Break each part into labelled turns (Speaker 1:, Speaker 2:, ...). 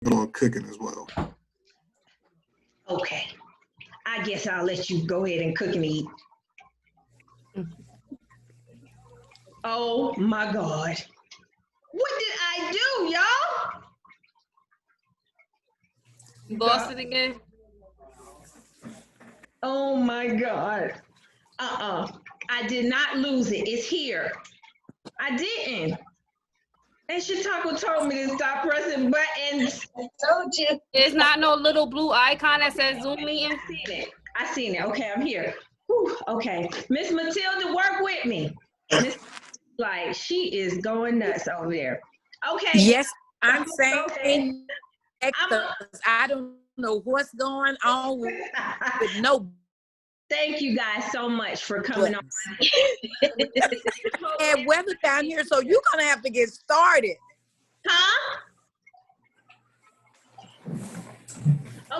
Speaker 1: on cooking as well.
Speaker 2: Okay. I guess I'll let you go ahead and cook and eat. Oh my God. What did I do, y'all?
Speaker 3: You lost it again?
Speaker 2: Oh my God. I did not lose it. It's here. I didn't. And Chautauqua told me to stop pressing buttons. I told you.
Speaker 3: There's not no little blue icon that says Zoom meeting.
Speaker 2: I seen it. Okay, I'm here. Whew, okay. Miss Matilda, work with me. Like, she is going nuts over there. Okay.
Speaker 4: Yes, I'm saying I don't know what's going on with no.
Speaker 2: Thank you guys so much for coming on.
Speaker 4: And weather down here, so you're gonna have to get started.
Speaker 2: Huh?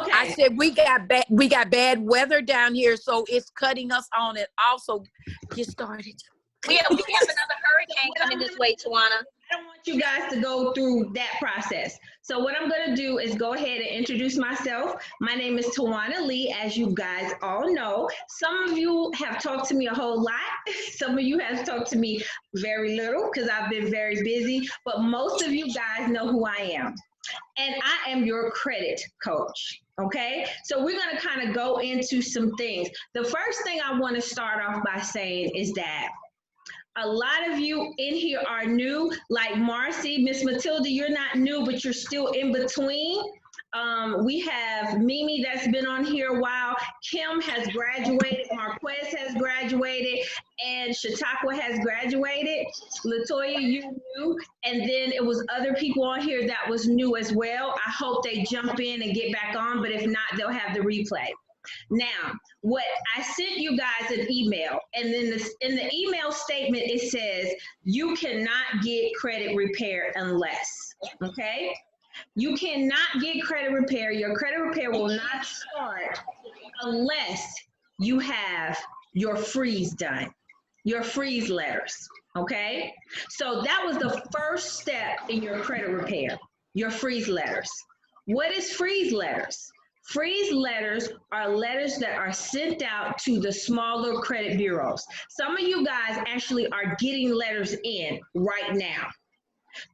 Speaker 2: Okay.
Speaker 4: I said we got bad weather down here, so it's cutting us on it. Also, get started.
Speaker 5: We have another hurricane coming this way, Tawana.
Speaker 2: I don't want you guys to go through that process. So what I'm going to do is go ahead and introduce myself. My name is Tawana Lee, as you guys all know. Some of you have talked to me a whole lot. Some of you have talked to me very little because I've been very busy. But most of you guys know who I am. And I am your credit coach. Okay, so we're going to kind of go into some things. The first thing I want to start off by saying is that a lot of you in here are new, like Marcy, Miss Matilda, you're not new, but you're still in between. We have Mimi that's been on here a while. Kim has graduated. Marquez has graduated. And Chautauqua has graduated. Latoya, you knew. And then it was other people on here that was new as well. I hope they jump in and get back on, but if not, they'll have the replay. Now, what I sent you guys an email, and then in the email statement, it says, you cannot get credit repair unless, okay? You cannot get credit repair. Your credit repair will not start unless you have your freeze done, your freeze letters, okay? So that was the first step in your credit repair, your freeze letters. What is freeze letters? Freeze letters are letters that are sent out to the smaller credit bureaus. Some of you guys actually are getting letters in right now.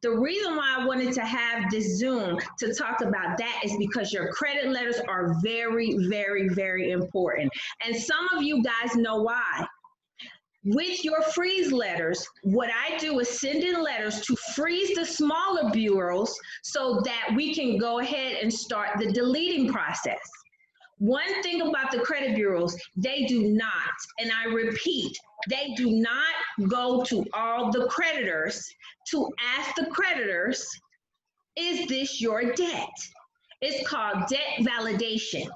Speaker 2: The reason why I wanted to have this Zoom to talk about that is because your credit letters are very, very, very important. And some of you guys know why. With your freeze letters, what I do is send in letters to freeze the smaller bureaus so that we can go ahead and start the deleting process. One thing about the credit bureaus, they do not, and I repeat, they do not go to all the creditors to ask the creditors, is this your debt? It's called debt validation.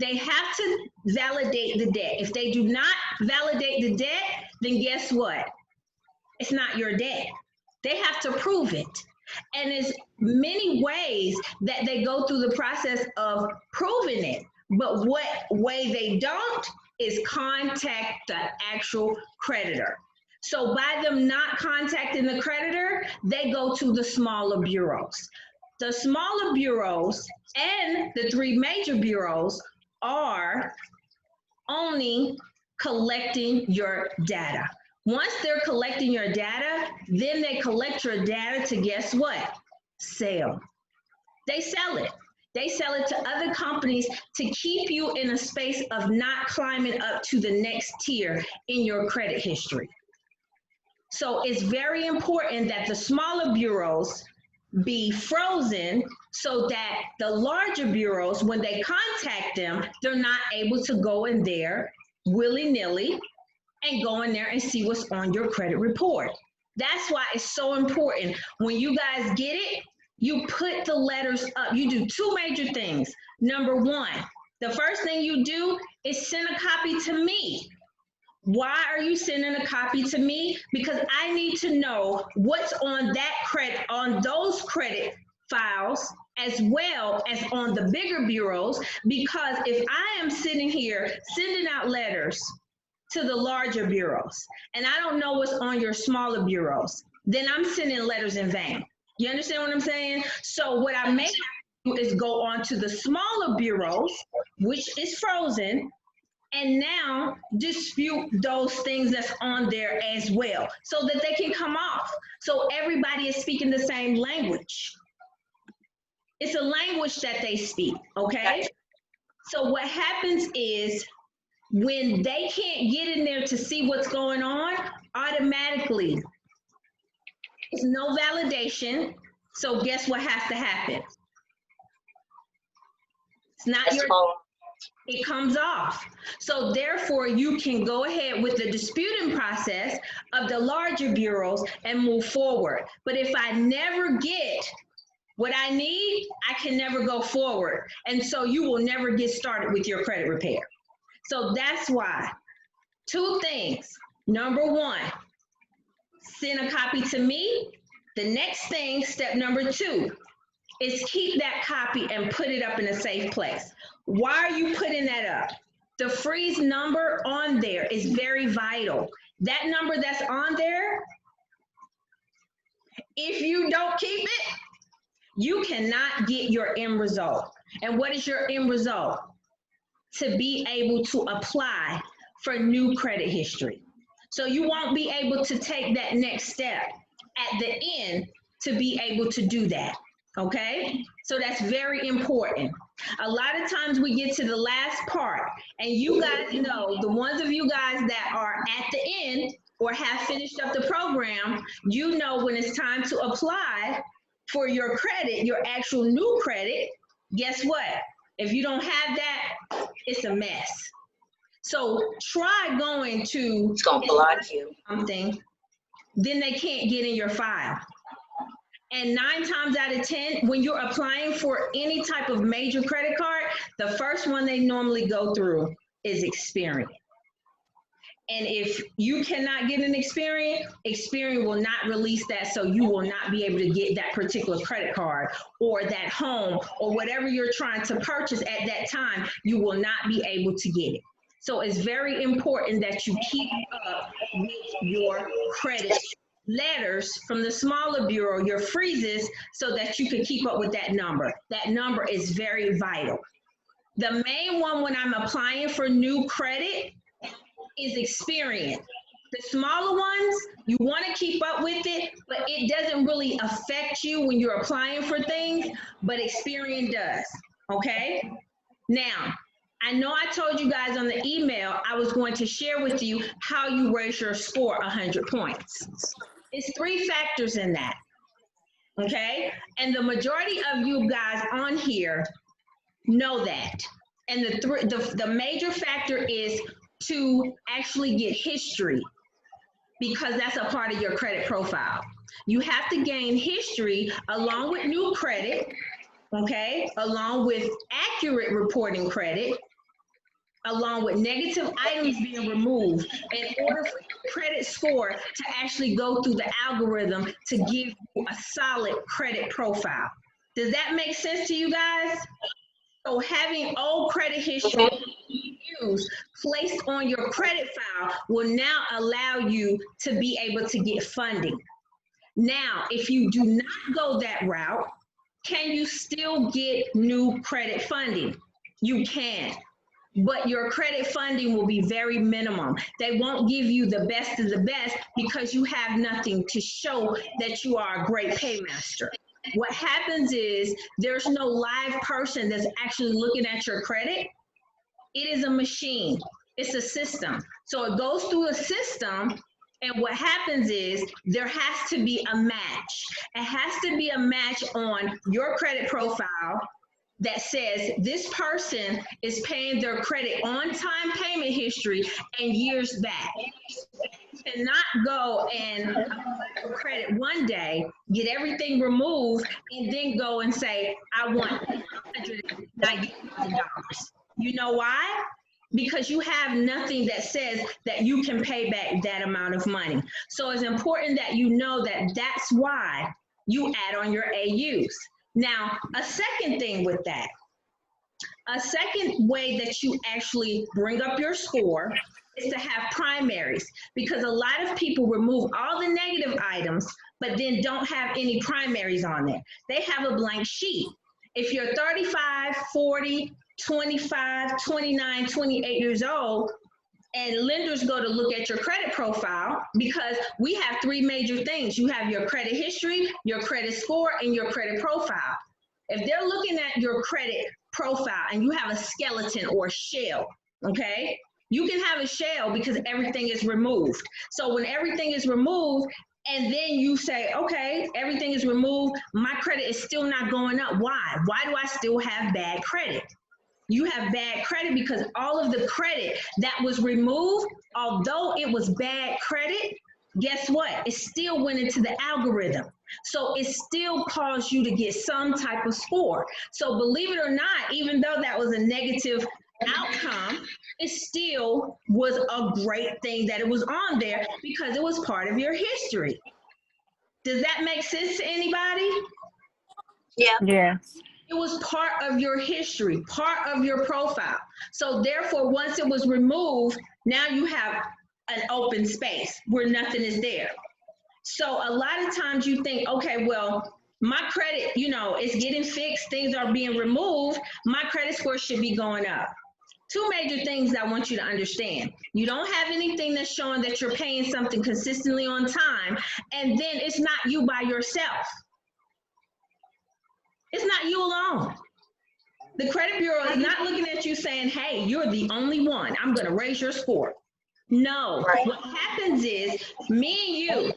Speaker 2: They have to validate the debt. If they do not validate the debt, then guess what? It's not your debt. They have to prove it. And there's many ways that they go through the process of proving it. But what way they don't is contact the actual creditor. So by them not contacting the creditor, they go to the smaller bureaus. The smaller bureaus and the three major bureaus are only collecting your data. Once they're collecting your data, then they collect your data to guess what? Sell. They sell it. They sell it to other companies to keep you in a space of not climbing up to the next tier in your credit history. So it's very important that the smaller bureaus be frozen so that the larger bureaus, when they contact them, they're not able to go in there willy-nilly and go in there and see what's on your credit report. That's why it's so important. When you guys get it, you put the letters up. You do two major things. Number one, the first thing you do is send a copy to me. Why are you sending a copy to me? Because I need to know what's on that credit, on those credit files, as well as on the bigger bureaus. Because if I am sitting here sending out letters to the larger bureaus, and I don't know what's on your smaller bureaus, then I'm sending letters in vain. You understand what I'm saying? So what I may have to do is go on to the smaller bureaus, which is frozen, and now dispute those things that's on there as well so that they can come off. So everybody is speaking the same language. It's a language that they speak, okay? So what happens is when they can't get in there to see what's going on, automatically, it's no validation. So guess what has to happen? It's not your, it comes off. So therefore, you can go ahead with the disputing process of the larger bureaus and move forward. But if I never get what I need, I can never go forward. And so you will never get started with your credit repair. So that's why, 2 things. Number 1, send a copy to me. The next thing, step number 2, is keep that copy and put it up in a safe place. Why are you putting that up? The freeze number on there is very vital. That number that's on there, if you don't keep it, you cannot get your end result. And what is your end result? To be able to apply for new credit history. So you won't be able to take that next step at the end to be able to do that, okay? So that's very important. A lot of times we get to the last part, and you guys know, the ones of you guys that are at the end or have finished up the program, you know when it's time to apply for your credit, your actual new credit, guess what? If you don't have that, it's a mess. So try going to
Speaker 5: It's gonna block you.
Speaker 2: something, then they can't get in your file. And 9 times out of 10, when you're applying for any type of major credit card, the first one they normally go through is Experian. And if you cannot get an Experian will not release that, so you will not be able to get that particular credit card or that home or whatever you're trying to purchase at that time, you will not be able to get it. So it's very important that you keep up with your credit letters from the smaller bureau, your freezes, so that you can keep up with that number. That number is very vital. The main one when I'm applying for new credit is Experian. The smaller ones, you want to keep up with it, but it doesn't really affect you when you're applying for things, but Experian does, okay? Now, I know I told you guys on the email I was going to share with you how you raise your score 100 points. It's 3 factors in that, okay? And the majority of you guys on here know that. And the major factor is to actually get history, because that's a part of your credit profile. You have to gain history along with new credit, okay? Along with accurate reporting credit, along with negative items being removed in order for your credit score to actually go through the algorithm to give you a solid credit profile. Does that make sense to you guys? So having old credit history used placed on your credit file will now allow you to be able to get funding. Now, if you do not go that route, can you still get new credit funding? You can, but your credit funding will be very minimum. They won't give you the best of the best because you have nothing to show that you are a great paymaster. What happens is there's no live person that's actually looking at your credit. It is a machine. It's a system. So it goes through a system, and what happens is there has to be a match. It has to be a match on your credit profile that says this person is paying their credit on time payment history and years back. You cannot go and apply for credit one day, get everything removed, and then go and say, I want $190,000. You know why? Because you have nothing that says that you can pay back that amount of money. So it's important that you know that that's why you add on your AUs. Now, a second thing with that, a second way that you actually bring up your score is to have primaries, because a lot of people remove all the negative items, but then don't have any primaries on there. They have a blank sheet. If you're 35, 40, 25, 29, 28 years old, and lenders go to look at your credit profile, because we have three major things. You have your credit history, your credit score, and your credit profile. If they're looking at your credit profile and you have a skeleton or shell, okay? You can have a shell because everything is removed. So when everything is removed, and then you say, okay, everything is removed, my credit is still not going up. Why? Why do I still have bad credit? You have bad credit because all of the credit that was removed, although it was bad credit, guess what? It still went into the algorithm. So it still caused you to get some type of score. So believe it or not, even though that was a negative outcome, it still was a great thing that it was on there because it was part of your history. Does that make sense to anybody?
Speaker 5: Yeah.
Speaker 4: Yes.
Speaker 2: It was part of your history, part of your profile. So therefore, once it was removed, now you have an open space where nothing is there. So a lot of times you think, okay, well, my credit, you know, is getting fixed, things are being removed, my credit score should be going up. Two major things I want you to understand. You don't have anything that's showing that you're paying something consistently on time, and then it's not you by yourself. It's not you alone. The credit bureau is not looking at you saying, hey, you're the only one, I'm gonna raise your score. No,
Speaker 5: Right.
Speaker 2: what happens is me and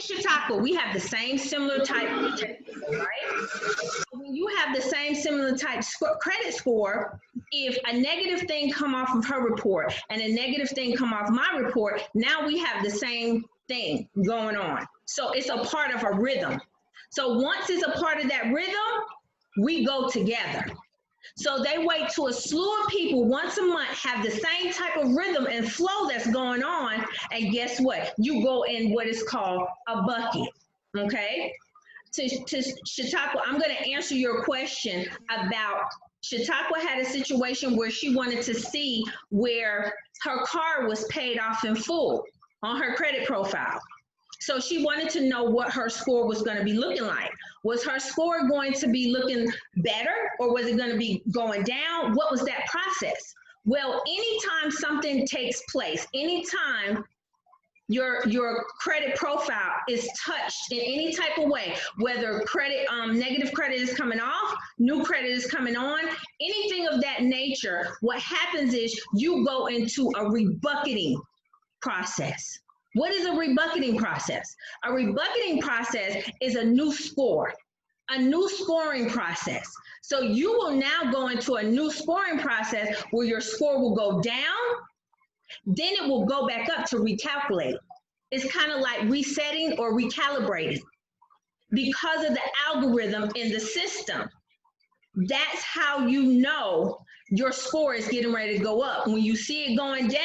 Speaker 2: Chautauqua, we have the same similar type of credit score, right? When you have the same similar type credit score, if a negative thing come off of her report and a negative thing come off my report, now we have the same thing going on. So it's a part of a rhythm. So once it's a part of that rhythm, we go together. So they wait till a slew of people once a month have the same type of rhythm and flow that's going on, and guess what? You go in what is called a bucket, okay? To Chautauqua, I'm gonna answer your question about Chautauqua had a situation where she wanted to see where her car was paid off in full on her credit profile. So she wanted to know what her score was going to be looking like. Was her score going to be looking better, or was it going to be going down? What was that process? Well, anytime something takes place, anytime your credit profile is touched in any type of way, whether credit, negative credit is coming off, new credit is coming on, anything of that nature, what happens is you go into a rebucketing process. What is a rebucketing process? A rebucketing process is a new score, a new scoring process. So you will now go into a new scoring process where your score will go down, then it will go back up to recalculate. It's kind of like resetting or recalibrating because of the algorithm in the system. That's how you know your score is getting ready to go up. When you see it going down,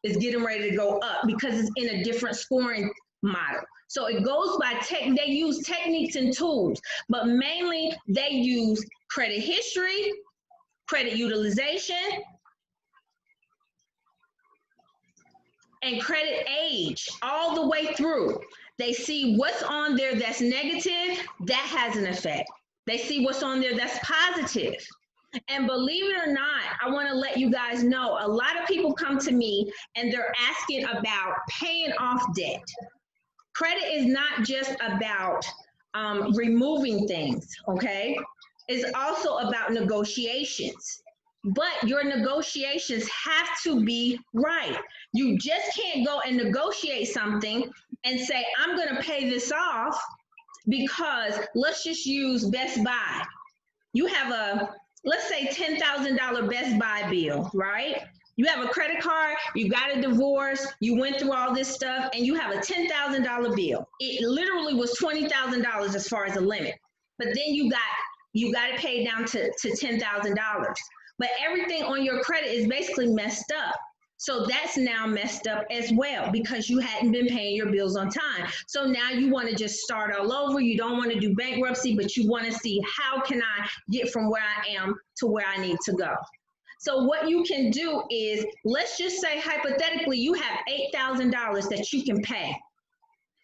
Speaker 2: it's getting ready to go up because it's in a different scoring model. So it goes by they use techniques and tools, but mainly they use credit history, credit utilization, and credit age all the way through. They see what's on there that's negative, that has an effect. They see what's on there that's positive. And believe it or not, I want to let you guys know, a lot of people come to me and they're asking about paying off debt. Credit is not just about removing things, okay? It's also about negotiations. But your negotiations have to be right. You just can't go and negotiate something and say, I'm going to pay this off because let's just use Best Buy. You have a, let's say $10,000 Best Buy bill, right? You have a credit card, you got a divorce, you went through all this stuff, and you have a $10,000 bill. It literally was $20,000 as far as a limit. But then you got it paid down to $10,000. But everything on your credit is basically messed up. So that's now messed up as well because you hadn't been paying your bills on time. So now you want to just start all over. You don't want to do bankruptcy, but you want to see how can I get from where I am to where I need to go. So what you can do is, let's just say hypothetically you have $8,000 that you can pay.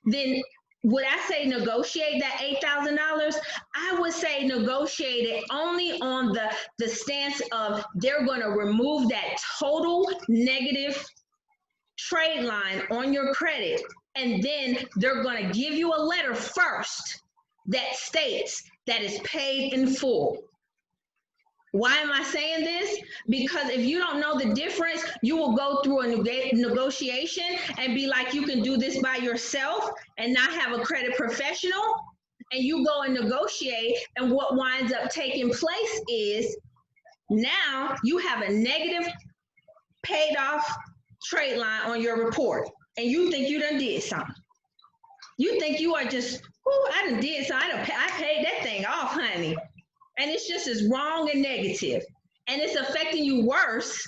Speaker 2: Then would I say negotiate that $8,000? I would say negotiate it only on the stance of they're going to remove that total negative trade line on your credit, and then they're going to give you a letter first that states that is paid in full. Why am I saying this? Because if you don't know the difference, you will go through a negotiation and be like, you can do this by yourself and not have a credit professional. And you go and negotiate, and what winds up taking place is now you have a negative paid off trade line on your report, and you think you done did something. You think you are just, oh, I done did something. I paid that thing off, honey. And it's just as wrong and negative. And it's affecting you worse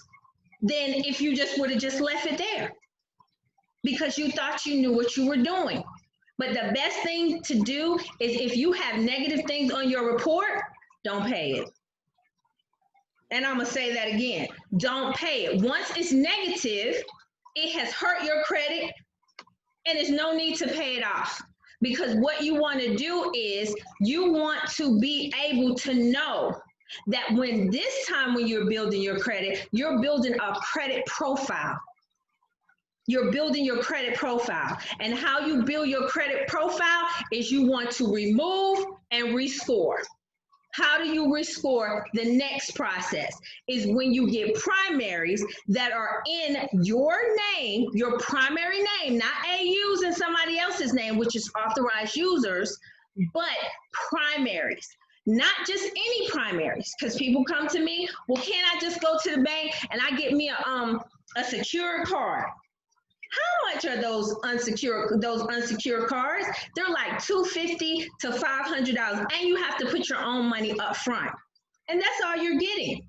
Speaker 2: than if you just would have just left it there because you thought you knew what you were doing. But the best thing to do is if you have negative things on your report, don't pay it. And I'm going to say that again. Don't pay it. Once it's negative, it has hurt your credit, and there's no need to pay it off. Because what you want to do is you want to be able to know that when this time when you're building your credit, you're building a credit profile. You're building your credit profile. And how you build your credit profile is you want to remove and rescore. How do you rescore? The next process is when you get primaries that are in your name, your primary name, not AUs in somebody else's name, which is authorized users, but primaries. Not just any primaries, because people come to me, well, can't I just go to the bank and I get me a secured card? How much are those unsecured cards? They're like $250 to $500, and you have to put your own money up front. And that's all you're getting.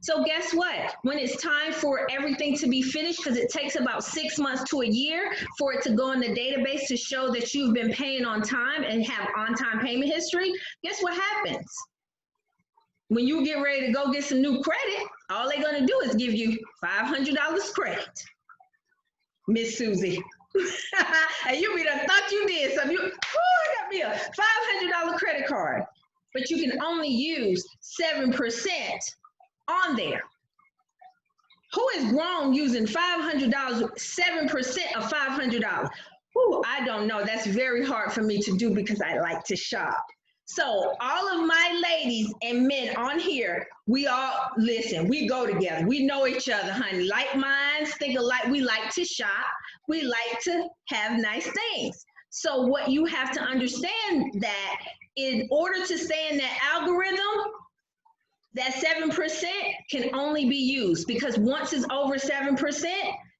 Speaker 2: So guess what? When it's time for everything to be finished, because it takes about 6 months to a year for it to go in the database to show that you've been paying on time and have on-time payment history, guess what happens? When you get ready to go get some new credit, all they're going to do is give you $500 credit. Miss Susie. And you thought you did something. I got me a $500 credit card. But you can only use 7% on there. Who is grown using $500, 7% of $500? I don't know. That's very hard for me to do because I like to shop. So all of my ladies and men on here, we all, listen, we go together. We know each other, honey. Like minds, think alike. We like to shop. We like to have nice things. So what you have to understand that in order to stay in that algorithm, that 7% can only be used because once it's over 7%,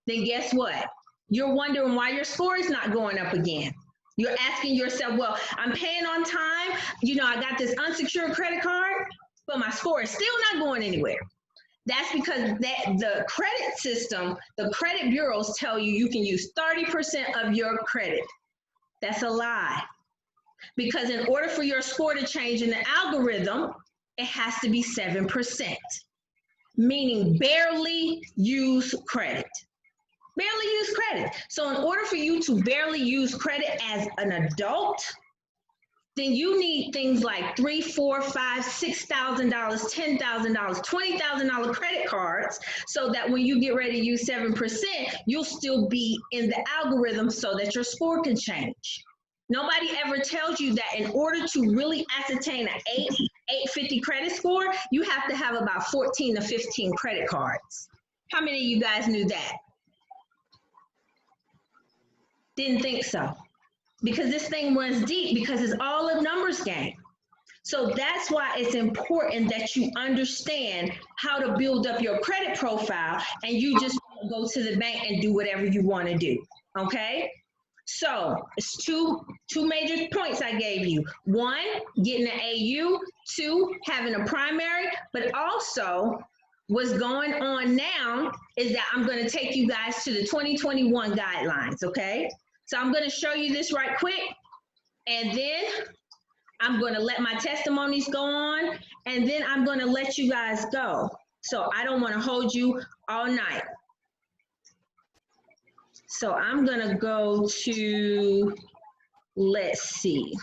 Speaker 2: then guess what? You're wondering why your score is not going up again. You're asking yourself, well, I'm paying on time. You know, I got this unsecured credit card, but my score is still not going anywhere. That's because the credit system, the credit bureaus tell you you can use 30% of your credit. That's a lie. Because in order for your score to change in the algorithm, it has to be 7%, meaning barely use credit. Barely use credit. So in order for you to barely use credit as an adult, then you need things like $3,000, $4,000, $5,000, $6,000, $10,000, $20,000 credit cards, so that when you get ready to use 7%, you'll still be in the algorithm so that your score can change. Nobody ever tells you that in order to really ascertain an 850 credit score, you have to have about 14 to 15 credit cards. How many of you guys knew that? Didn't think so. Because this thing runs deep because it's all a numbers game. So that's why it's important that you understand how to build up your credit profile and you just go to the bank and do whatever you want to do, okay? So it's two major points I gave you. One, getting an AU. Two, having a primary, but also what's going on now is that I'm going to take you guys to the 2021 guidelines, okay? So I'm going to show you this right quick, and then I'm going to let my testimonies go on, and then I'm going to let you guys go. So I don't want to hold you all night. So I'm going to go to let's see.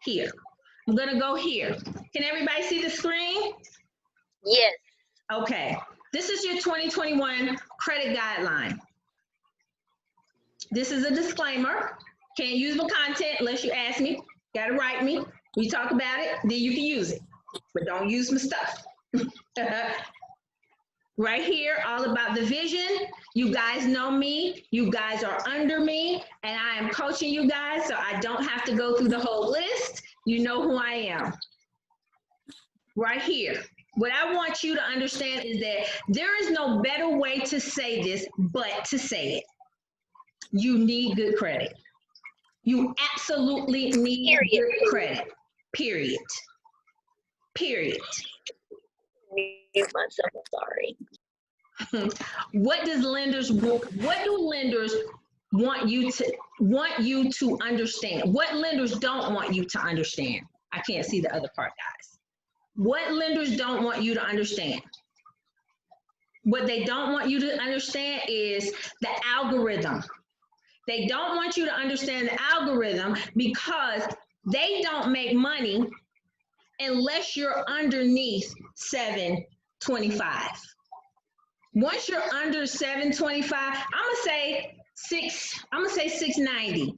Speaker 2: Here. I'm gonna go here. Can everybody see the screen?
Speaker 5: Yes.
Speaker 2: Okay. This is your 2021 credit guideline. This is a disclaimer. Can't use my content unless you ask me. Gotta write me. We talk about it, then you can use it. But don't use my stuff. Right here, all about the vision. You guys know me. You guys are under me, and I am coaching you guys, so I don't have to go through the whole list. You know who I am. Right here. What I want you to understand is that there is no better way to say this but to say it. You need good credit. You absolutely need good credit. Period. Period.
Speaker 5: Mute myself, I'm sorry.
Speaker 2: What do lenders want you to understand? What lenders don't want you to understand? I can't see the other part, guys. What lenders don't want you to understand? What they don't want you to understand is the algorithm. They don't want you to understand the algorithm because they don't make money unless you're underneath 725. Once you're under 725, I'm gonna say 690.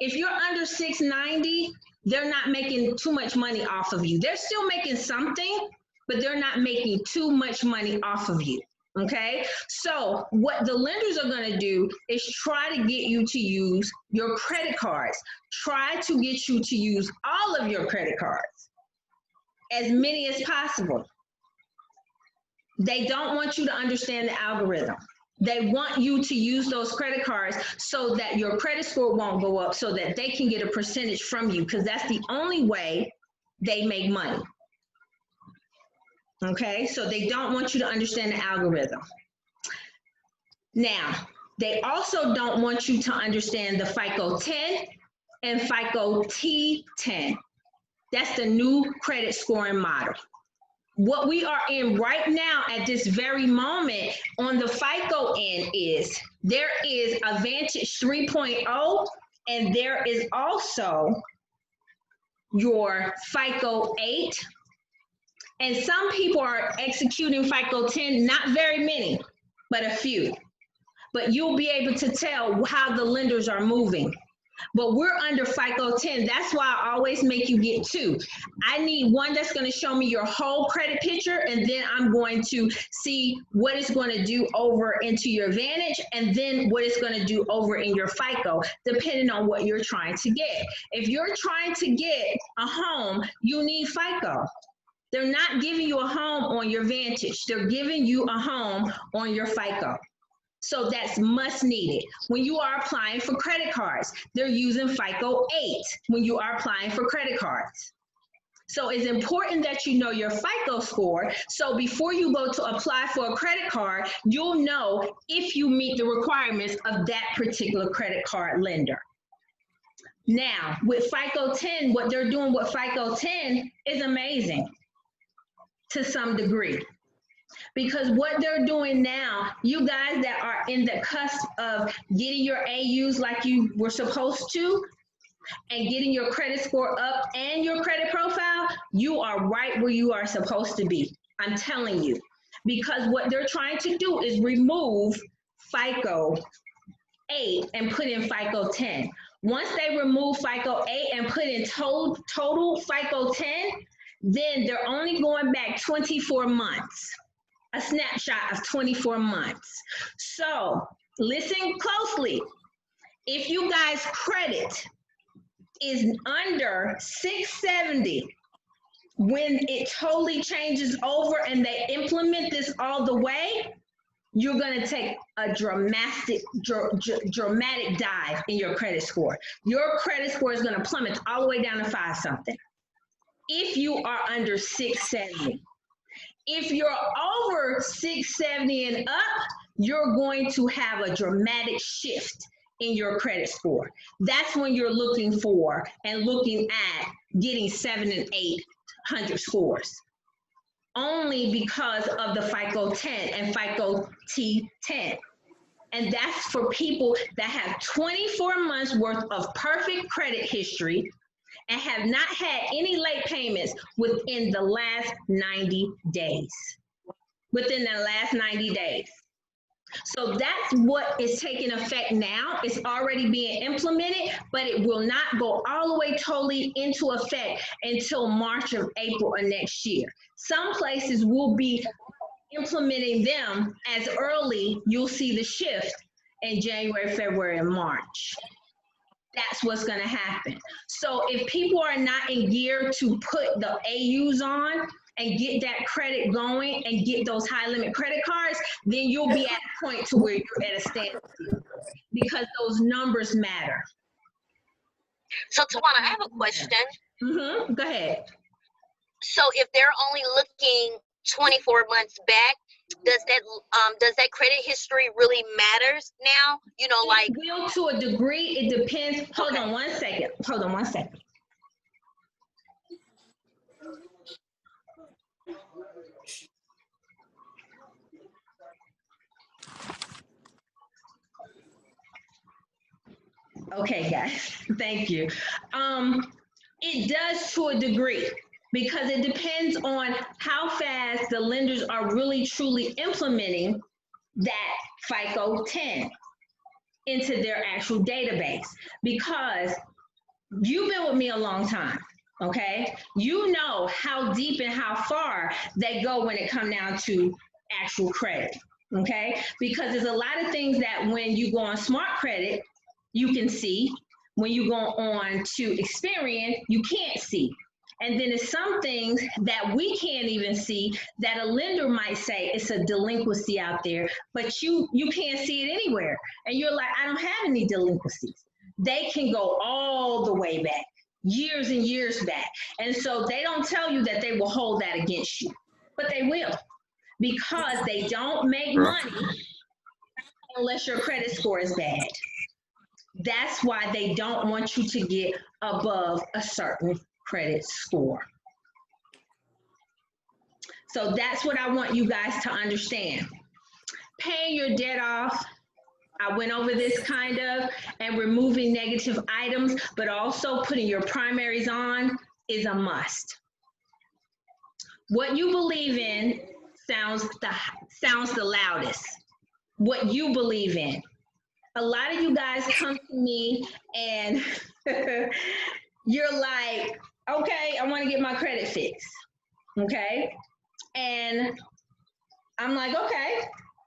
Speaker 2: If you're under 690, they're not making too much money off of you. They're still making something, but they're not making too much money off of you. Okay, so what the lenders are going to do is try to get you to use your credit cards. Try to get you to use all of your credit cards, as many as possible. They don't want you to understand the algorithm. They want you to use those credit cards so that your credit score won't go up, so that they can get a percentage from you, because that's the only way they make money. Okay, so they don't want you to understand the algorithm. Now, they also don't want you to understand the FICO 10 and FICO T10. That's the new credit scoring model. What we are in right now at this very moment on the FICO end is there is a Vantage 3.0, and there is also your FICO 8. And some people are executing FICO 10, not very many, but a few. But you'll be able to tell how the lenders are moving. But we're under FICO 10. That's why I always make you get two. I need one that's going to show me your whole credit picture, and then I'm going to see what it's going to do over into your Vantage, and then what it's going to do over in your FICO, depending on what you're trying to get. If you're trying to get a home, you need FICO. They're not giving you a home on your Vantage. They're giving you a home on your FICO. So that's must needed. When you are applying for credit cards, they're using FICO 8 when you are applying for credit cards. So it's important that you know your FICO score. So before you go to apply for a credit card, you'll know if you meet the requirements of that particular credit card lender. Now, with FICO 10, what they're doing with FICO 10 is amazing to some degree. Because what they're doing now, you guys that are in the cusp of getting your AUs like you were supposed to, and getting your credit score up and your credit profile, you are right where you are supposed to be. I'm telling you. Because what they're trying to do is remove FICO 8 and put in FICO 10. Once they remove FICO 8 and put in total FICO 10, then they're only going back 24 months. A snapshot of 24 months. So listen closely. If you guys' credit is under 670, when it totally changes over and they implement this all the way, you're going to take a dramatic dive in your credit score. Your credit score is going to plummet all the way down to 5 something. If you are under 670. If you're over 670 and up, you're going to have a dramatic shift in your credit score. That's when you're looking for and looking at getting 700 and 800 scores. Only because of the FICO 10 and FICO T10. And that's for people that have 24 months worth of perfect credit history and have not had any late payments within the last 90 days. Within the last 90 days. So that's what is taking effect now. It's already being implemented, but it will not go all the way totally into effect until March or April of next year. Some places will be implementing them as early. You'll see the shift in January, February, and March. That's what's going to happen. So if people are not in gear to put the AUs on and get that credit going and get those high limit credit cards, then you'll be at a point to where you're at a standstill because those numbers matter.
Speaker 5: So Tawana, I have a question.
Speaker 2: Go ahead.
Speaker 5: So if they're only looking 24 months back, does that credit history really matters now? You know, like,
Speaker 2: will to a degree. It depends. Hold on one second. Okay, guys, thank you. It does to a degree because it depends on how fast the lenders are really truly implementing that FICO 10 into their actual database. Because you've been with me a long time, okay? You know how deep and how far they go when it comes down to actual credit, okay? Because there's a lot of things that when you go on Smart Credit, you can see. When you go on to Experian, you can't see. And then there's some things that we can't even see that a lender might say it's a delinquency out there, but you can't see it anywhere. And you're like, I don't have any delinquencies. They can go all the way back, years and years back. And so they don't tell you that they will hold that against you, but they will, because they don't make money unless your credit score is bad. That's why they don't want you to get above a certain credit score. So that's what I want you guys to understand. Paying your debt off, I went over this kind of, and removing negative items, but also putting your primaries on is a must. What you believe in sounds the loudest. What you believe in. A lot of you guys come to me and you're like, okay, I want to get my credit fixed, okay? And I'm like, okay,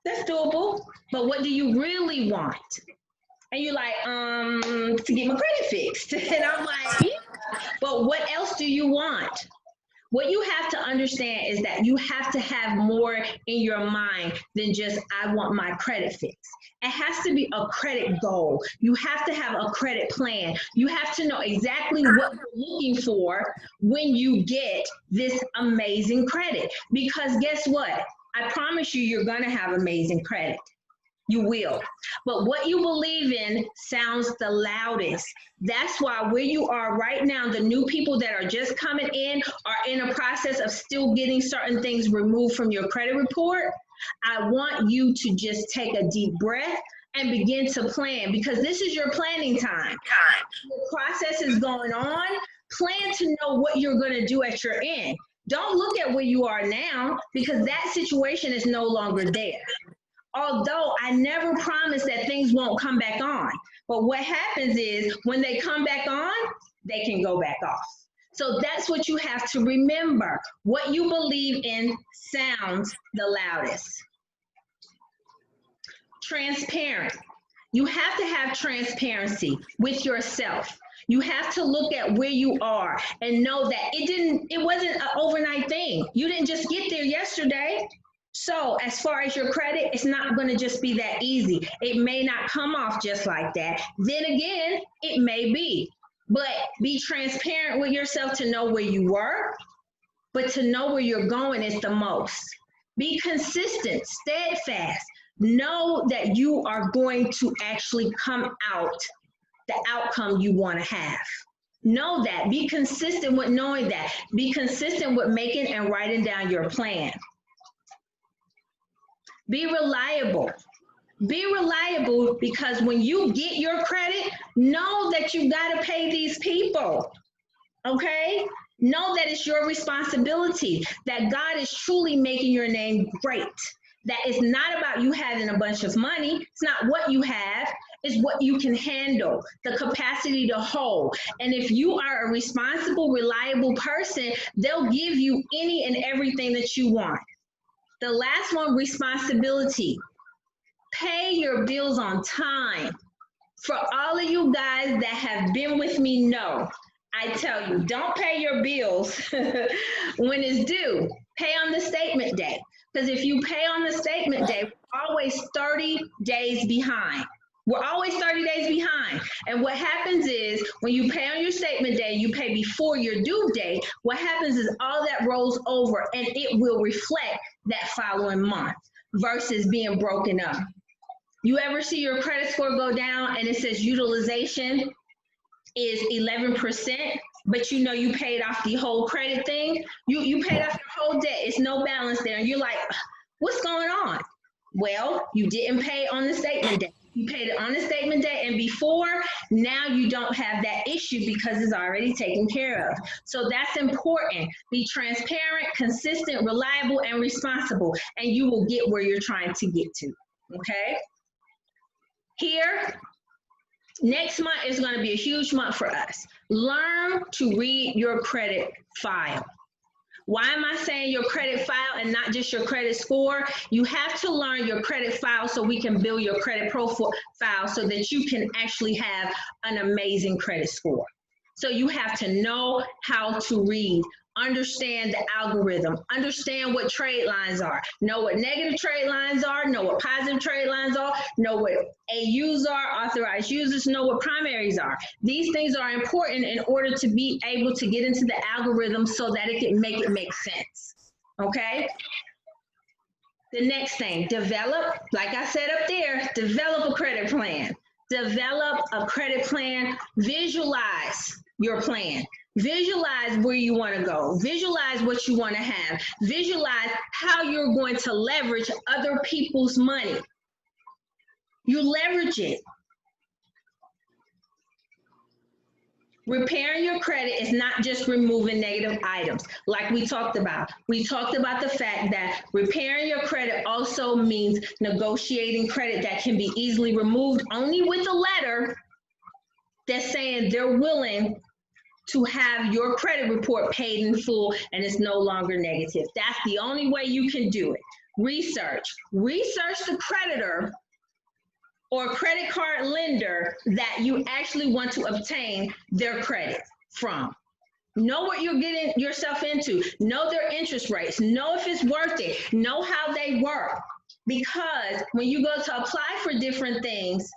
Speaker 2: that's doable, but what do you really want? And you're like, to get my credit fixed. And I'm like, yeah, but what else do you want? What you have to understand is that you have to have more in your mind than just, I want my credit fixed. It has to be a credit goal. You have to have a credit plan. You have to know exactly what you're looking for when you get this amazing credit. Because guess what? I promise you, you're going to have amazing credit. You will. But what you believe in sounds the loudest. That's why where you are right now, the new people that are just coming in are in a process of still getting certain things removed from your credit report. I want you to just take a deep breath and begin to plan, because this is your planning time. The process is going on. Plan to know what you're going to do at your end. Don't look at where you are now, because that situation is no longer there. Although I never promise that things won't come back on. But what happens is when they come back on, they can go back off. So that's what you have to remember. What you believe in sounds the loudest. Transparent. You have to have transparency with yourself. You have to look at where you are and know that it wasn't an overnight thing. You didn't just get there yesterday. So as far as your credit, it's not going to just be that easy. It may not come off just like that. Then again, it may be. But be transparent with yourself to know where you were, but to know where you're going is the most. Be consistent, steadfast. Know that you are going to actually come out the outcome you want to have. Know that. Be consistent with knowing that. Be consistent with making and writing down your plan. Be reliable. Be reliable, because when you get your credit, know that you got to pay these people. Okay? Know that it's your responsibility, that God is truly making your name great. That it's not about you having a bunch of money. It's not what you have, it's what you can handle, the capacity to hold. And if you are a responsible, reliable person, they'll give you any and everything that you want. The last one, responsibility. Pay your bills on time. For all of you guys that have been with me, know, I tell you, don't pay your bills when it's due. Pay on the statement day. Because if you pay on the statement day, we're always 30 days behind. We're always 30 days behind. And what happens is when you pay on your statement day, you pay before your due date, what happens is all that rolls over and it will reflect that following month versus being broken up. You ever see your credit score go down and it says utilization is 11%, but you know you paid off the whole credit thing? You paid off your whole debt. It's no balance there. And you're like, what's going on? Well, you didn't pay on the statement day. You paid it on the statement day and before. Now you don't have that issue because it's already taken care of. So that's important. Be transparent, consistent, reliable, and responsible, and you will get where you're trying to get to. Okay? Here, next month is going to be a huge month for us. Learn to read your credit file. Why am I saying your credit file and not just your credit score? You have to learn your credit file so we can build your credit profile so that you can actually have an amazing credit score. So you have to know how to read, understand the algorithm, understand what trade lines are, know what negative trade lines are, know what positive trade lines are, know what AUs are, authorized users, know what primaries are. These things are important in order to be able to get into the algorithm so that it can make sense, okay? The next thing, develop, like I said up there, develop a credit plan. Develop a credit plan, visualize your plan. Visualize where you want to go. Visualize what you want to have. Visualize how you're going to leverage other people's money. You leverage it. Repairing your credit is not just removing negative items, like we talked about. We talked about the fact that repairing your credit also means negotiating credit that can be easily removed only with a letter that's saying they're willing to have your credit report paid in full and it's no longer negative. That's the only way you can do it. Research the creditor or credit card lender that you actually want to obtain their credit from. Know what you're getting yourself into. Know their interest rates. Know if it's worth it. Know how they work. Because when you go to apply for different things,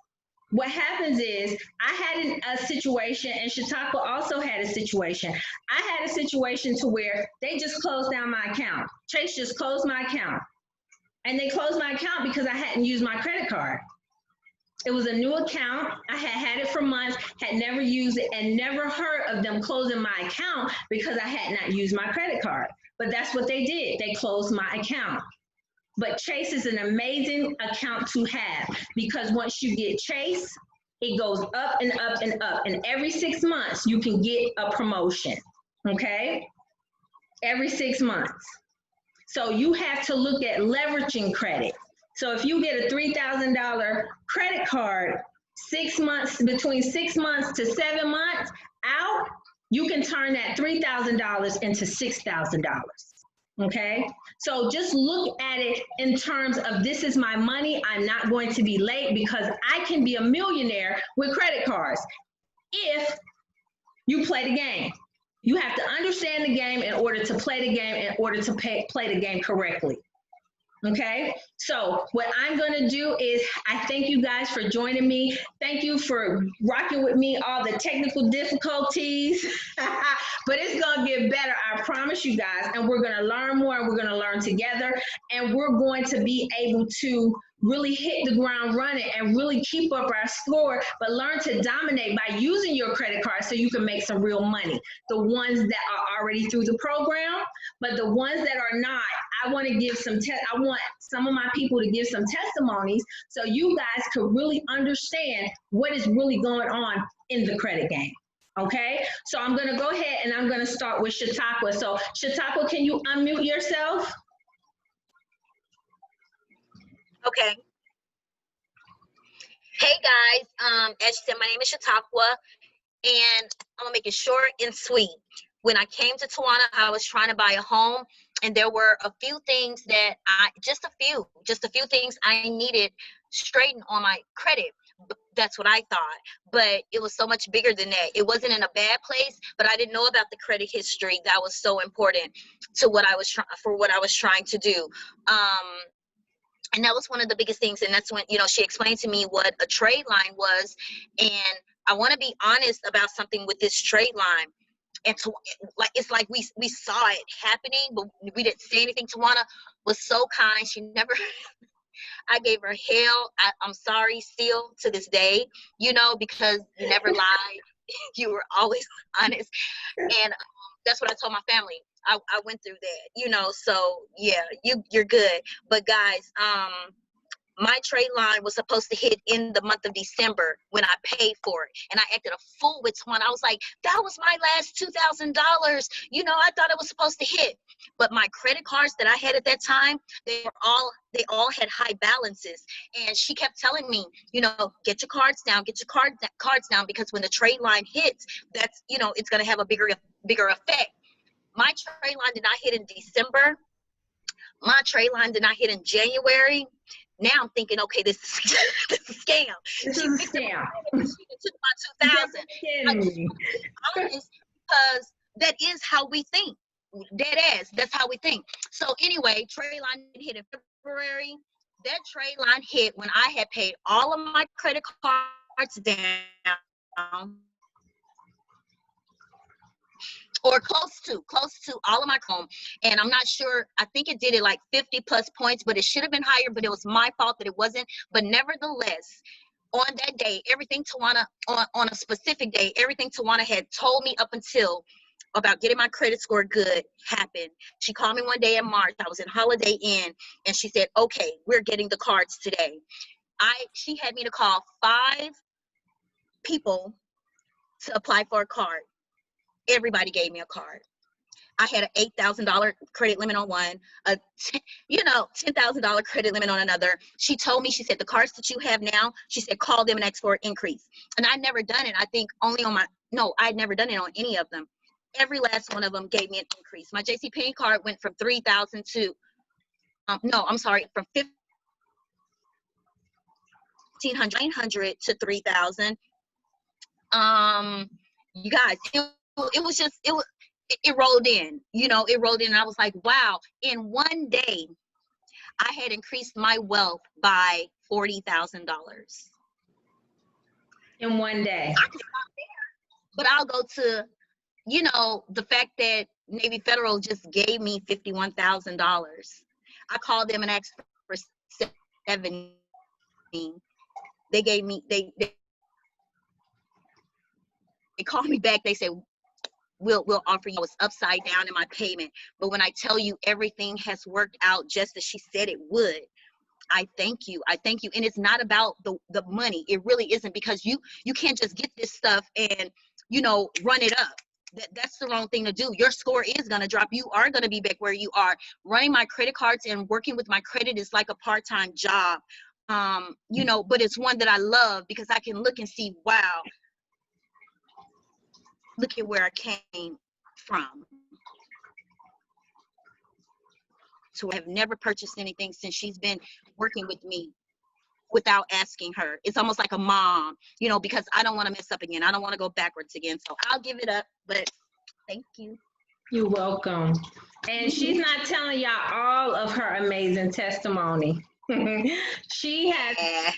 Speaker 2: what happens is, I had a situation, and Chautauqua also had a situation. I had a situation to where they just closed down my account. Chase just closed my account. And they closed my account because I hadn't used my credit card. It was a new account. I had it for months, had never used it, and never heard of them closing my account because I had not used my credit card. But that's what they did. They closed my account. But Chase is an amazing account to have because once you get Chase, it goes up and up and up. And every 6 months, you can get a promotion, okay? Every 6 months. So you have to look at leveraging credit. So if you get a $3,000 credit card, 6 months, between 6 months to 7 months out, you can turn that $3,000 into $6,000. Okay, so just look at it in terms of, this is my money. I'm not going to be late because I can be a millionaire with credit cards if you play the game. You have to understand the game in order to play the game, in order to play the game correctly. Okay, so what I'm going to do is, I thank you guys for joining me. Thank you for rocking with me, all the technical difficulties, but it's going to get better. I promise you guys, and we're going to learn more, and we're going to learn together, and we're going to be able to really hit the ground running and really keep up our score, but learn to dominate by using your credit card so you can make some real money. The ones that are already through the program, but the ones that are not, I want to give I want some of my people to give some testimonies so you guys could really understand what is really going on in the credit game. Okay, so I'm going to go ahead and I'm going to start with Chautauqua. So Chautauqua, can you unmute yourself?
Speaker 5: Okay. Hey guys, as she said, my name is Chautauqua, and I'm gonna make it short and sweet. When I came to Tawana, I was trying to buy a home, and there were a few things that just a few things I needed straightened on my credit. That's what I thought, but it was so much bigger than that. It wasn't in a bad place, but I didn't know about the credit history that was so important to what I was trying to do. And that was one of the biggest things. And that's when, she explained to me what a trade line was. And I want to be honest about something with this trade line. And it's like we saw it happening, but we didn't say anything. Tawana was so kind. She never, I gave her hell. I'm sorry still to this day, because you never lied. You were always honest. And that's what I told my family. I went through that, so yeah, you're good. But guys, my trade line was supposed to hit in the month of December when I paid for it. And I acted a fool with someone. I was like, that was my last $2,000. I thought it was supposed to hit. But my credit cards that I had at that time, they all had high balances. And she kept telling me, get your cards down, cards down, because when the trade line hits, that's, it's going to have a bigger effect. My trade line did not hit in December. My trade line did not hit in January. Now I'm thinking, okay, this is a scam.
Speaker 2: This is a scam.
Speaker 5: She took my 2,000. Honest, because that is how we think. Dead ass. That's how we think. So anyway, trade line hit in February. That trade line hit when I had paid all of my credit cards down. Or close to all of my home. And I'm not sure, I think it did it like 50 plus points, but it should have been higher, but it was my fault that it wasn't. But nevertheless, on that day, everything Tawana, on a specific day, everything Tawana had told me up until about getting my credit score good happened. She called me one day in March. I was in Holiday Inn, and she said, okay, we're getting the cards today. She had me to call 5 people to apply for a card. Everybody gave me a card. I had an $8,000 credit limit on one, a $10,000 credit limit on another. She told me, she said, the cards that you have now, she said, call them and ask for an increase. And I'd never done it. I think only on I'd never done it on any of them. Every last one of them gave me an increase. My JCPenney card went from $3,000 to, from $1,500 to $3,000. You guys, it rolled in, it rolled in. And I was like, wow, in one day, I had increased my wealth by $40,000.
Speaker 2: In one day.
Speaker 5: I could stop there, but I'll go to, the fact that Navy Federal just gave me $51,000. I called them and asked for 70. They gave me, they called me back. They said, we'll offer you. It's upside down in my payment. But when I tell you everything has worked out just as she said it would, I thank you. I thank you. And it's not about the money. It really isn't, because you can't just get this stuff and, run it up. That's the wrong thing to do. Your score is going to drop. You are going to be back where you are. Running my credit cards and working with my credit is like a part-time job. But it's one that I love, because I can look and see, wow, look at where I came from. So I have never purchased anything since she's been working with me without asking her. It's almost like a mom, because I don't want to mess up again. I don't want to go backwards again. So I'll give it up, but thank you.
Speaker 2: You're welcome. And she's not telling y'all all of her amazing testimony. She has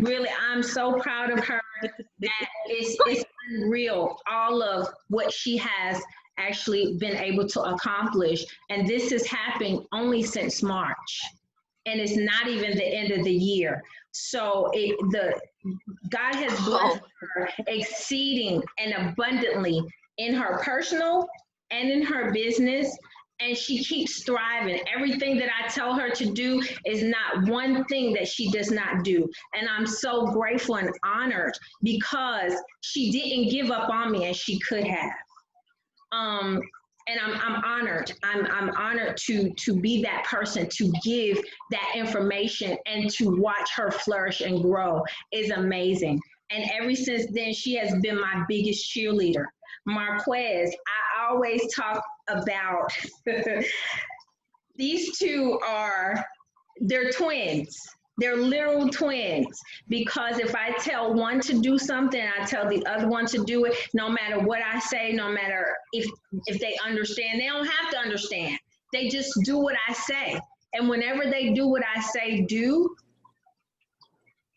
Speaker 2: really, I'm so proud of her. That it's unreal, all of what she has actually been able to accomplish. And this has happened only since March. And it's not even the end of the year. So God has blessed her exceeding and abundantly in her personal and in her business. and she keeps thriving. Everything that I tell her to do is not one thing that she does not do. And I'm so grateful and honored because she didn't give up on me as she could have. And I'm honored. I'm honored to be that person, to give that information and to watch her flourish and grow is amazing. And ever since then, she has been my biggest cheerleader. Marquez, I always talk about these two they're twins. They're literal twins, because if I tell one to do something, I tell the other one to do it, no matter what I say, no matter if they understand. They don't have to understand. They just do what I say. And whenever they do what I say do,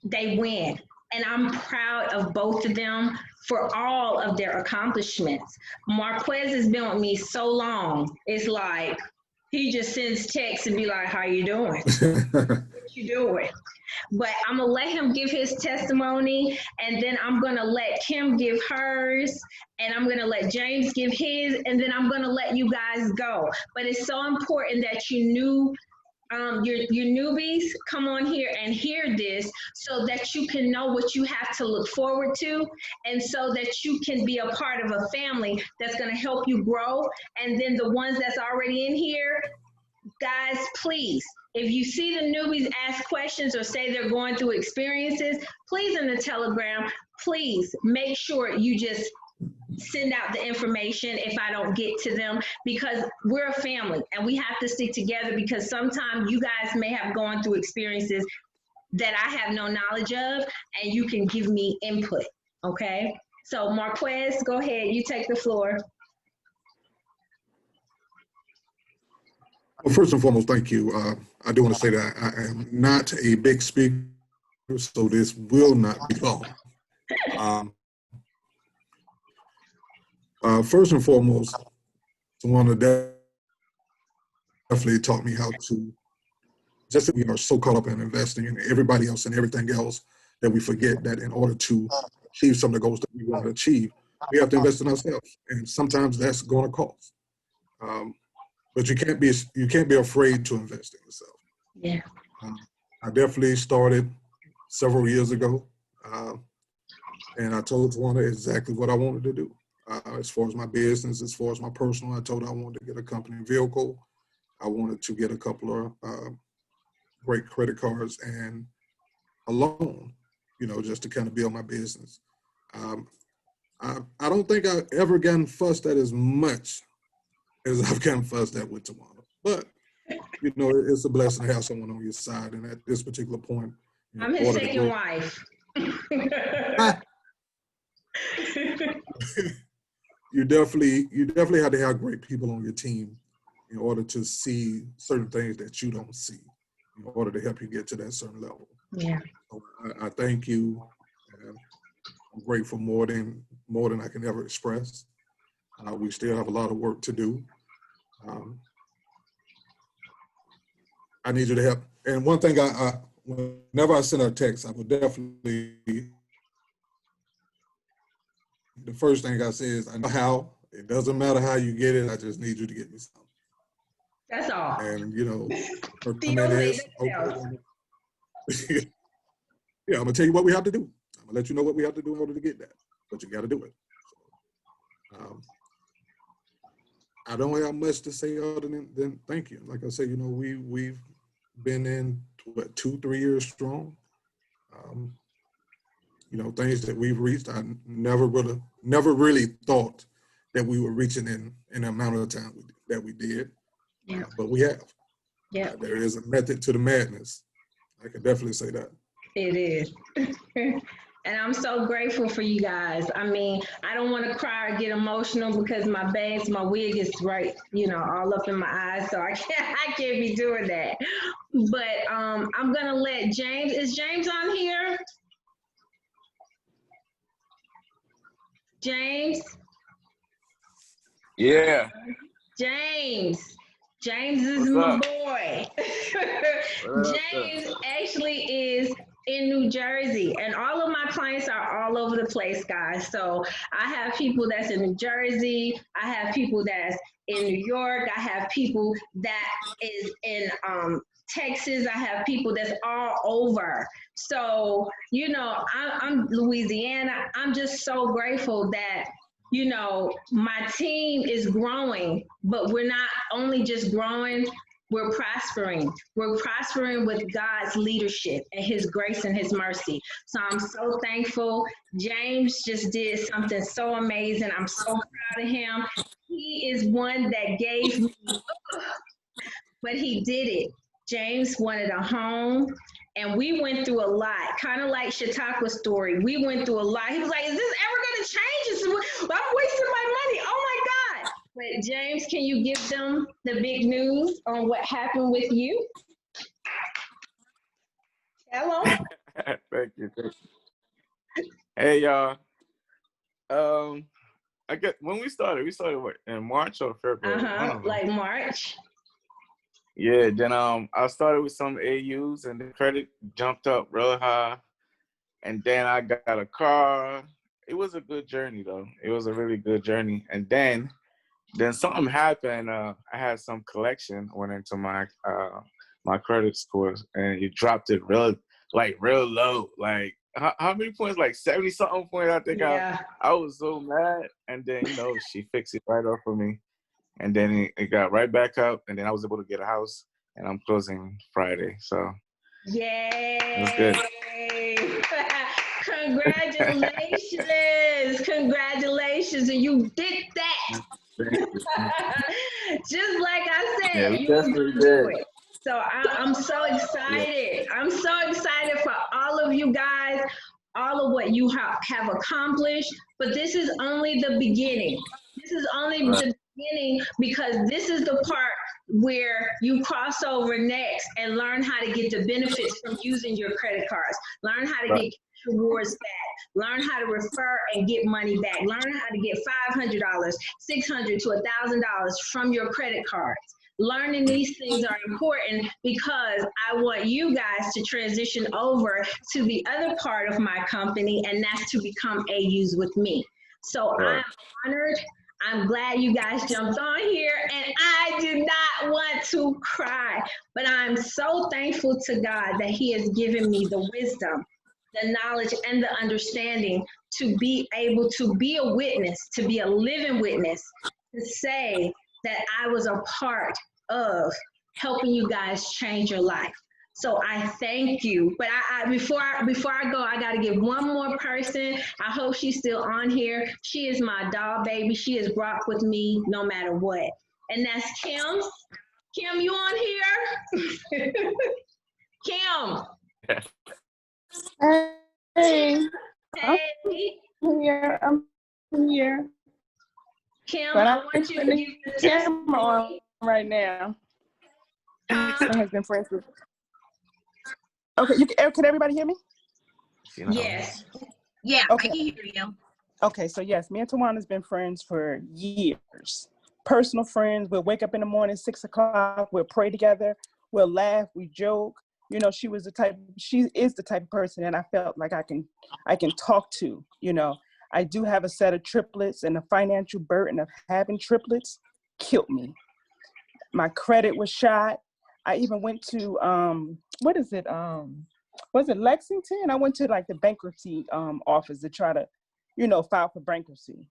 Speaker 2: they win. And I'm proud of both of them for all of their accomplishments. Marquez has been with me so long, it's like, he just sends texts and be like, how you doing? What you doing? But I'm gonna let him give his testimony, and then I'm gonna let Kim give hers, and I'm gonna let James give his, and then I'm gonna let you guys go. But it's so important that your newbies come on here and hear this so that you can know what you have to look forward to, and so that you can be a part of a family that's going to help you grow. And then the ones that's already in here, guys, please, if you see the newbies ask questions or say they're going through experiences, please in the Telegram, please make sure you just send out the information if I don't get to them, because we're a family and we have to stick together, because sometimes you guys may have gone through experiences that I have no knowledge of, and you can give me input, okay? So Marquez, go ahead, you take the floor.
Speaker 1: Well, first and foremost, thank you. I do want to say that I am not a big speaker, so this will not be long. First and foremost, someone that definitely taught me how to, just that we are so caught up in investing in everybody else and everything else that we forget that in order to achieve some of the goals that we want to achieve, we have to invest in ourselves. And sometimes that's going to cost. But you can't be afraid to invest in yourself.
Speaker 2: Yeah.
Speaker 1: I definitely started several years ago, and I told Tawana exactly what I wanted to do. As far as my business, as far as my personal, I told her I wanted to get a company vehicle. I wanted to get a couple of great credit cards and a loan, just to kind of build my business. I don't think I've ever gotten fussed at as much as I've gotten fussed at with Tawana. But, it's a blessing to have someone on your side. And at this particular point,
Speaker 2: I'm his second wife.
Speaker 1: You definitely have to have great people on your team in order to see certain things that you don't see, in order to help you get to that certain level.
Speaker 2: Yeah.
Speaker 1: So I thank you. And I'm grateful more than I can ever express. We still have a lot of work to do. I need you to help. And one thing, whenever I send a text, I would definitely, the first thing I say is, I know how. It doesn't matter how you get it. I just need you to get me something.
Speaker 2: That's all.
Speaker 1: And, her comment is, okay. Yeah, I'm going to tell you what we have to do. I'm going to let you know what we have to do in order to get that. But you got to do it. So, I don't have much to say other than thank you. Like I said, we've been in, 2-3 years strong. Things that we've reached, I never really thought that we were reaching in the amount of time that we did.
Speaker 2: Yeah.
Speaker 1: But we have.
Speaker 2: Yeah.
Speaker 1: There is a method to the madness. I can definitely say that.
Speaker 2: It is. And I'm so grateful for you guys. I mean, I don't want to cry or get emotional because my wig is right, all up in my eyes. So I can't be doing that. But I'm going to let James, is James on here? James?
Speaker 6: Yeah.
Speaker 2: James is my boy. James actually is in New Jersey, and all of my clients are all over the place, guys. So I have people that's in New Jersey, I have people that's in New York, I have people that is in Texas, I have people that's all over. So, you know, I'm Louisiana. I'm just so grateful that, you know, my team is growing, but we're not only just growing, we're prospering. We're prospering with God's leadership and his grace and his mercy. So I'm so thankful. James just did something so amazing. I'm so proud of him. He is one that gave me, but he did it. James wanted a home, and we went through a lot, kind of like Chautauqua's story. We went through a lot. He was like, is this ever going to change? I'm wasting my money. Oh my God. But James, can you give them the big news on what happened with you? Hello?
Speaker 6: Thank you. Hey, y'all. I get when we started what, in March or February? One of them.
Speaker 2: Like March.
Speaker 6: Yeah, then I started with some AUs and the credit jumped up real high. And then I got a car. It was a good journey though. It was a really good journey. And then something happened. I had some collection went into my my credit scores, and it dropped it real low. Like how many points? Like 70-something points. I think
Speaker 2: Yeah.
Speaker 6: I was so mad. And then, you know, she fixed it right off for me. And then it got right back up, and then I was able to get a house, and I'm closing Friday. So
Speaker 2: yay!
Speaker 6: That's good.
Speaker 2: Congratulations! Congratulations! And you did that. Just like I said,
Speaker 6: Yeah, we
Speaker 2: you were
Speaker 6: definitely
Speaker 2: gonna do
Speaker 6: did.
Speaker 2: it. So I'm so excited. I'm so excited for all of you guys, all of what you have accomplished. But this is only the beginning. This is only the beginning, because this is the part where you cross over next and learn how to get the benefits from using your credit cards. Learn how to get rewards back. Learn how to refer and get money back. Learn how to get $500, $600 to $1,000 from your credit cards. Learning these things are important because I want you guys to transition over to the other part of my company, and that's to become AUs with me. So I'm honored. I'm glad you guys jumped on here, and I did not want to cry, but I'm so thankful to God that he has given me the wisdom, the knowledge, and the understanding to be able to be a witness, to be a living witness, to say that I was a part of helping you guys change your life. So I thank you. But before I go, I got to give one more person. I hope she's still on here. She is my doll baby. She is rock with me no matter what. And that's Kim. Kim, you on here? Kim.
Speaker 7: Hey.
Speaker 2: Hey.
Speaker 7: I'm here.
Speaker 2: Kim,
Speaker 7: But
Speaker 2: I want you to give the
Speaker 7: camera on right now. My husband, friends with. Okay, can everybody hear me?
Speaker 2: Yes.
Speaker 5: Yeah,
Speaker 7: Okay.
Speaker 5: I can hear you.
Speaker 7: Okay, so yes, me and Tawana's been friends for years. Personal friends. We'll wake up in the morning, 6 o'clock. We'll pray together. We'll laugh. We joke. You know, she is the type of person that I felt like I can talk to. You know, I do have a set of triplets, and the financial burden of having triplets killed me. My credit was shot. I even went to was it Lexington? I went to like the bankruptcy office to try to, you know, file for bankruptcy.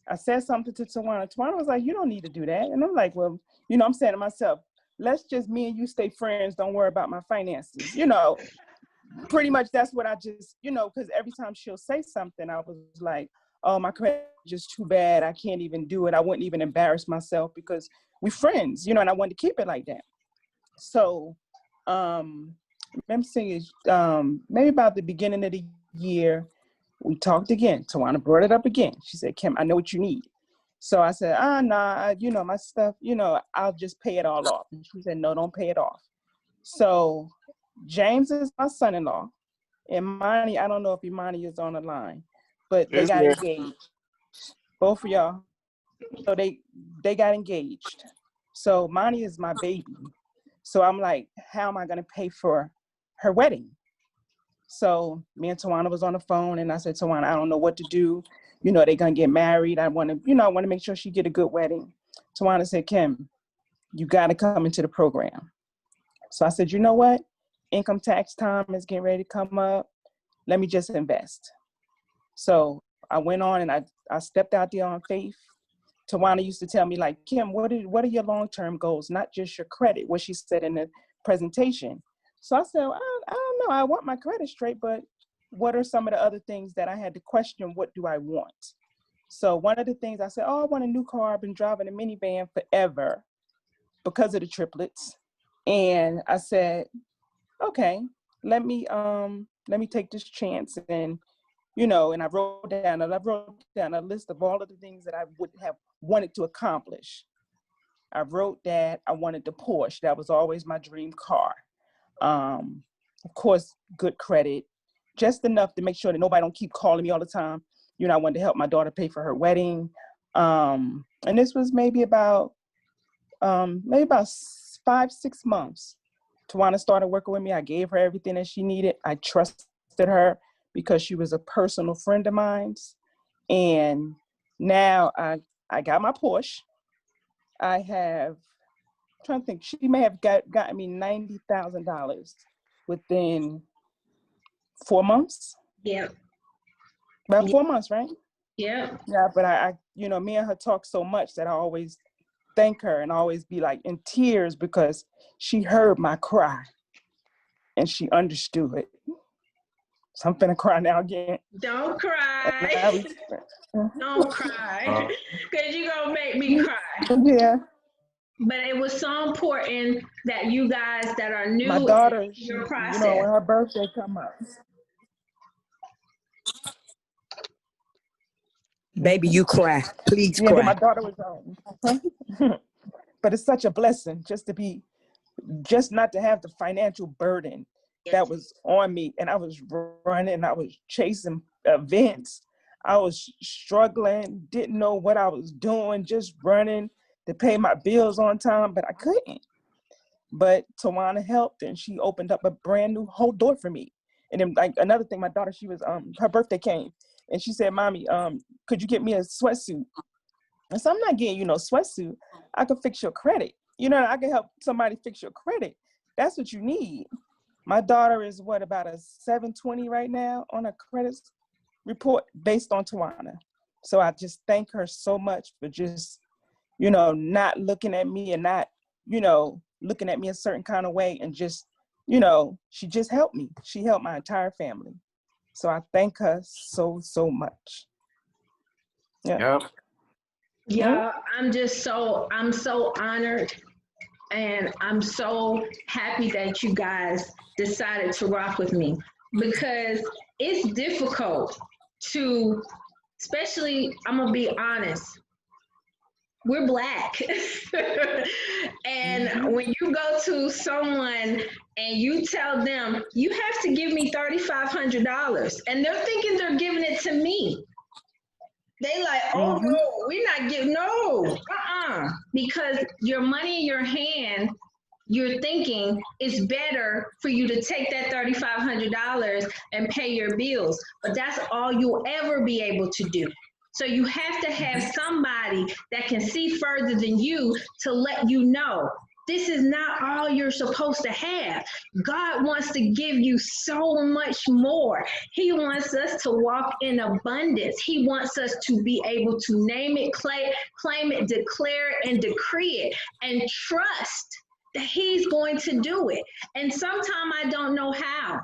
Speaker 7: I said something to Tawana. Tawana was like, you don't need to do that. And I'm like, well, you know, I'm saying to myself, let's just me and you stay friends. Don't worry about my finances. You know, pretty much that's what I just, you know, because every time she'll say something, I was like, oh, my credit is just too bad. I can't even do it. I wouldn't even embarrass myself because we're friends, you know, and I wanted to keep it like that. So, I'm saying maybe about the beginning of the year, we talked again. Tawana brought it up again. She said, Kim, I know what you need. So I said, nah, you know, my stuff, you know, I'll just pay it all off. And she said, no, don't pay it off. So James is my son-in-law. Imani, I don't know if Imani is on the line, but they got engaged. Both of y'all. So they got engaged. So Imani is my baby. So I'm like, how am I going to pay for her wedding? So me and Tawana was on the phone, and I said, Tawana, I don't know what to do. You know, they're going to get married. I want to make sure she get a good wedding. Tawana said, Kim, you got to come into the program. So I said, you know what? Income tax time is getting ready to come up. Let me just invest. So I went on and I stepped out there on faith. Tawana used to tell me, like, Kim, what are your long-term goals? Not just your credit, what she said in the presentation. So I said, I don't know. I want my credit straight, but what are some of the other things that I had to question? What do I want? So one of the things I said, I want a new car. I've been driving a minivan forever because of the triplets. And I said, okay, let me take this chance. And, and I wrote down a list of all of the things that I would have wanted to accomplish. I wrote that I wanted the Porsche. That was always my dream car. Of course, good credit, just enough to make sure that nobody don't keep calling me all the time. I wanted to help my daughter pay for her wedding. And this was maybe about 5-6 months. Tawana started working with me. I gave her everything that she needed. I trusted her because she was a personal friend of mine. And now I got my Porsche. I have, I'm trying to think, she may have gotten me $90,000 within 4 months.
Speaker 2: Yep.
Speaker 7: About 4 months, right?
Speaker 2: Yep.
Speaker 7: Yeah, but I me and her talk so much that I always thank her and always be like in tears because she heard my cry and she understood it. So I'm finna cry now again.
Speaker 2: Don't cry. Don't cry. Because you're going to make me cry.
Speaker 7: Yeah.
Speaker 2: But it was so important that you guys that are new
Speaker 7: My daughter,
Speaker 2: in your process.
Speaker 7: when her birthday come up.
Speaker 4: Baby, you cry. Please
Speaker 7: Yeah,
Speaker 4: cry.
Speaker 7: my daughter was but it's such a blessing just not to have the financial burden that was on me. And I was running, I was chasing events. I was struggling, didn't know what I was doing, just running to pay my bills on time, but I couldn't. But Tawana helped and she opened up a brand new whole door for me. And then like another thing, my daughter, she was, her birthday came and she said, Mommy, could you get me a sweatsuit? And so I'm not getting you no sweatsuit. I can fix your credit. I can help somebody fix your credit. That's what you need. My daughter is about a 720 right now on her credit report based on Tawana. So I just thank her so much for just, not looking at me and not, looking at me a certain kind of way and just, she just helped me. She helped my entire family. So I thank her so, so much. Yeah.
Speaker 6: Yep.
Speaker 2: Yeah, I'm so honored and I'm so happy that you guys decided to rock with me because it's difficult to, especially, I'm gonna be honest, we're Black. And when you go to someone and you tell them, you have to give me $3,500 and they're thinking they're giving it to me. They like, oh no, we're not giving, no, because your money in your hand, you're thinking it's better for you to take that $3,500 and pay your bills, but that's all you'll ever be able to do. So you have to have somebody that can see further than you to let you know this is not all you're supposed to have. God wants to give you so much more. He wants us to walk in abundance. He wants us to be able to name it, claim it, declare it, and decree it, and trust that he's going to do it. And sometimes I don't know how,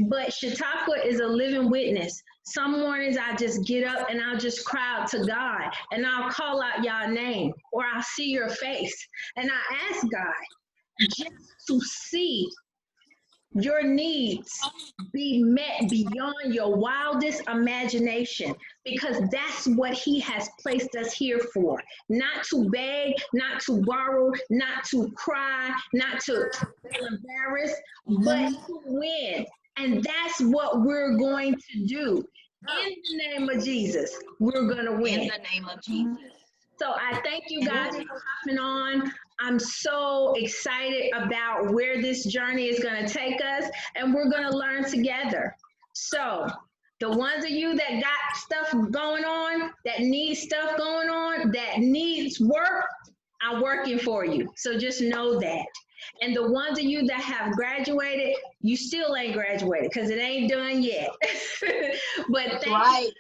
Speaker 2: but Chautauqua is a living witness. Some mornings I just get up and I'll just cry out to God and I'll call out y'all name or I'll see your face and I ask God just to see your needs be met beyond your wildest imagination, because that's what he has placed us here for. Not to beg, not to borrow, not to cry, not to feel embarrassed, but to win. And that's what we're going to do. In the name of Jesus, we're going to win.
Speaker 5: In the name of Jesus.
Speaker 2: So I thank you guys for coming on. I'm so excited about where this journey is going to take us, and we're going to learn together. So the ones of you that got stuff going on, that need stuff going on, that needs work, I'm working for you. So just know that. And the ones of you that have graduated, you still ain't graduated because it ain't done yet. But thank you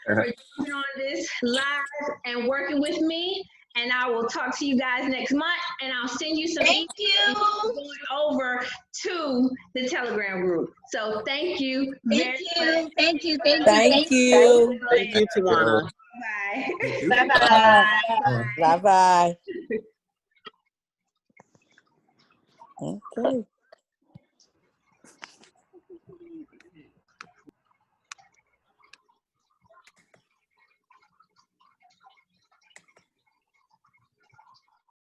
Speaker 2: for coming on this live and working with me. And I will talk to you guys next month, and I'll send you some
Speaker 5: Thank you.
Speaker 2: going over to the Telegram group. So thank you very much.
Speaker 5: Thank you.
Speaker 8: Thank you.
Speaker 9: Thank you, Tawana.
Speaker 2: Bye.
Speaker 1: Thank you.
Speaker 8: Bye-bye. Okay.